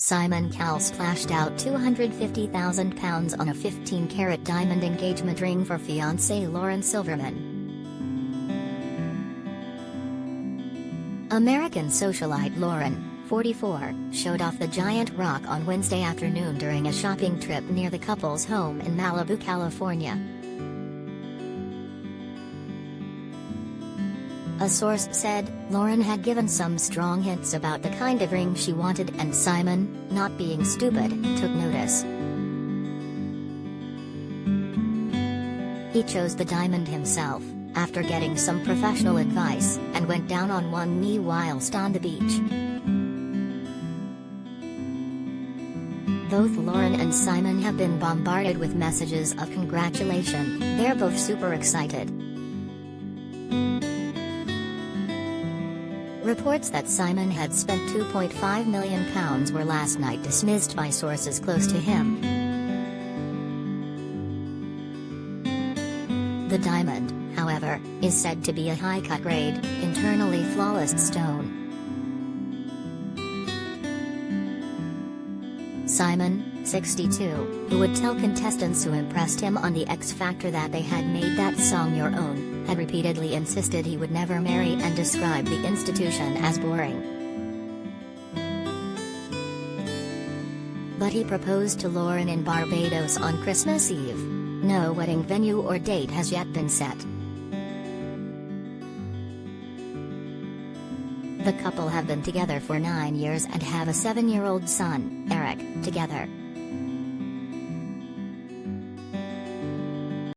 Simon Cowell splashed out £250,000 on a 15-carat diamond engagement ring for fiancée Lauren Silverman. American socialite Lauren, 44, showed off the giant rock on Wednesday afternoon during a shopping trip near the couple's home in Malibu, California. A source said, Lauren had given some strong hints about the kind of ring she wanted and Simon, not being stupid, took notice. He chose the diamond himself, after getting some professional advice, and went down on one knee whilst on the beach. Both Lauren and Simon have been bombarded with messages of congratulation. They're both super excited. Reports that Simon had spent £2.5 million were last night dismissed by sources close to him. The diamond, however, is said to be a high-cut grade, internally flawless stone. Simon, 62, who would tell contestants who impressed him on the X Factor that they had made that song your own, had repeatedly insisted he would never marry and described the institution as boring. But he proposed to Lauren in Barbados on Christmas Eve. No wedding venue or date has yet been set. The couple have been together for 9 years and have a 7-year-old son, Eric, together.